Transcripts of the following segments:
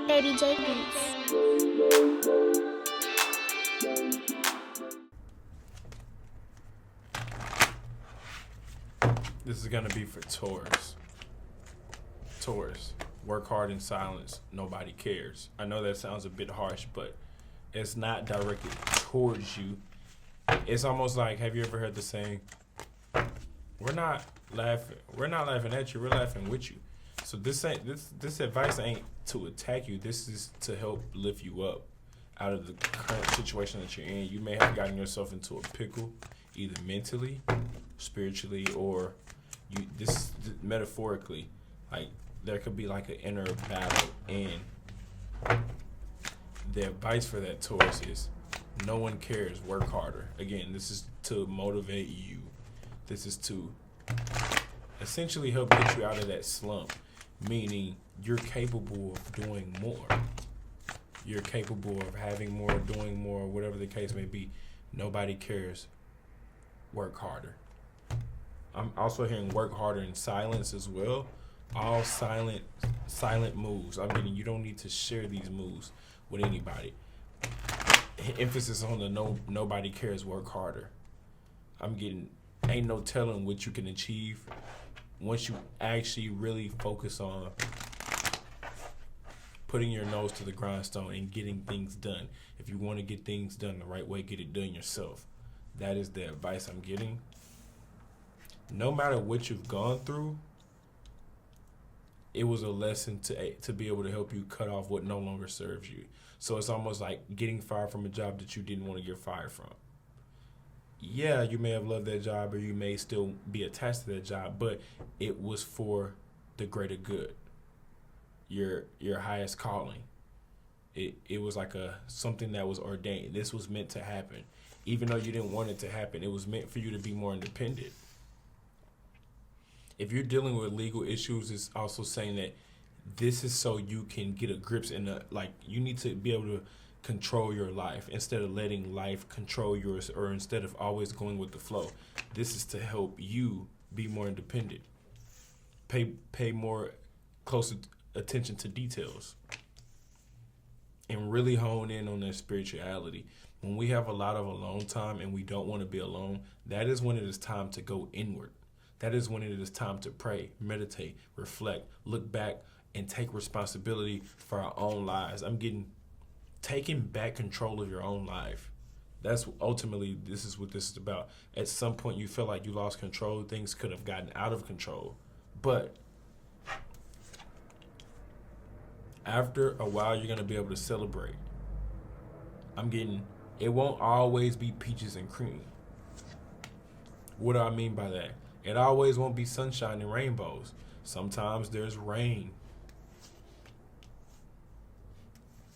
Baby J Beats. This is gonna be for Taurus. Taurus, work hard in silence. Nobody cares. I know that sounds a bit harsh, but it's not directed towards you. It's almost like, have you ever heard the saying, We're not laughing at you, we're laughing with you. So this advice ain't to attack you. This is to help lift you up out of the current situation that you're in. You may have gotten yourself into a pickle, either mentally, spiritually, or metaphorically. Like there could be like an inner battle, and the advice for that, Taurus, is no one cares. Work harder. Again, this is to motivate you. This is to essentially help get you out of that slump, meaning you're capable of doing more. You're capable of having more, doing more, whatever the case may be. Nobody cares. Work harder. I'm also hearing work harder in silence as well. All silent moves. I mean, you don't need to share these moves with anybody. Emphasis on the nobody cares, work harder. I'm getting, ain't no telling what you can achieve once you actually really focus on putting your nose to the grindstone and getting things done. If you want to get things done the right way, get it done yourself. That is the advice I'm getting. No matter what you've gone through, it was a lesson to be able to help you cut off what no longer serves you. So it's almost like getting fired from a job that you didn't want to get fired from. Yeah, you may have loved that job, or you may still be attached to that job, but it was for the greater good, your highest calling. It was like something that was ordained. This was meant to happen. Even though you didn't want it to happen, it was meant for you to be more independent. If you're dealing with legal issues, it's also saying that this is so you can get a grips you need to be able to control your life instead of letting life control yours, or instead of always going with the flow. This is to help you be more independent. Pay more closer attention to details and really hone in on their spirituality. When we have a lot of alone time and we don't want to be alone, that is when it is time to go inward. That is when it is time to pray, meditate, reflect, look back, and take responsibility for our own lives. Taking back control of your own life. That's ultimately, this is what this is about. At some point you feel like you lost control. Things could have gotten out of control. But after a while, you're going to be able to celebrate. It won't always be peaches and cream. What do I mean by that? It always won't be sunshine and rainbows. Sometimes there's rain.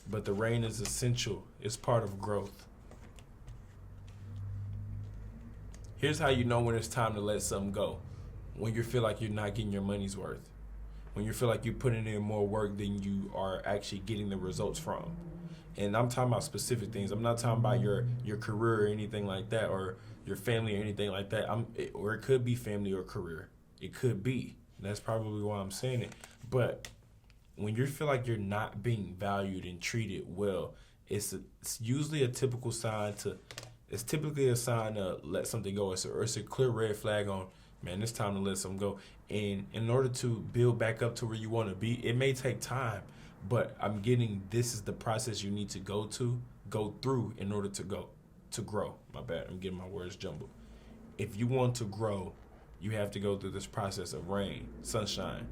But the rain is essential. It's part of growth. Here's how you know when it's time to let something go. When you feel like you're not getting your money's worth. When you feel like you're putting in more work than you are actually getting the results from. And I'm talking about specific things. I'm not talking about your career or anything like that, or your family or anything like that. Or it could be family or career. It could be. That's probably why I'm saying it. But when you feel like you're not being valued and treated well, it's usually a typical sign it's typically a sign to let something go. It's a clear red flag on, man, it's time to let something go. And in order to build back up to where you want to be, it may take time, but this is the process you need to go through in order to grow. My bad, I'm getting my words jumbled. If you want to grow, you have to go through this process of rain, sunshine.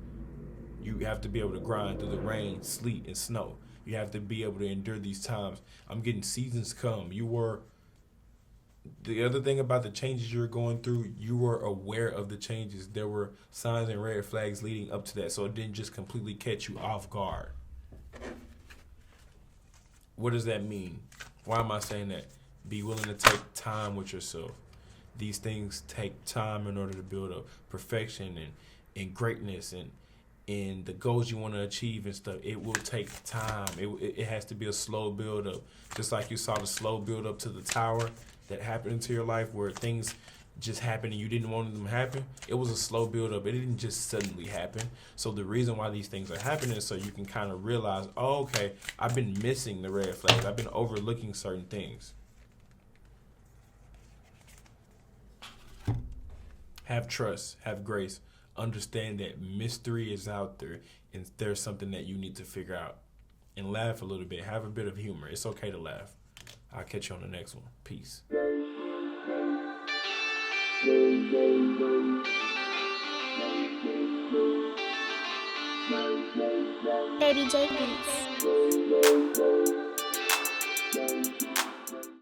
You have to be able to grind through the rain, sleet, and snow. You have to be able to endure these times. I'm getting seasons come. The other thing about the changes you're going through, you were aware of the changes. There were signs and red flags leading up to that, so it didn't just completely catch you off guard. What does that mean? Why am I saying that? Be willing to take time with yourself. These things take time in order to build up perfection and greatness, and and the goals you want to achieve and stuff, it will take time. It has to be a slow build up. Just like you saw the slow build up to the tower that happened into your life where things just happened and you didn't want them to happen. It was a slow build up. It didn't just suddenly happen. So the reason why these things are happening is so you can kind of realize, oh, okay, I've been missing the red flags. I've been overlooking certain things. Have trust, have grace. Understand that mystery is out there and there's something that you need to figure out. And laugh a little bit. Have a bit of humor. It's okay to laugh. I'll catch you on the next one. Peace. Baby J Beats.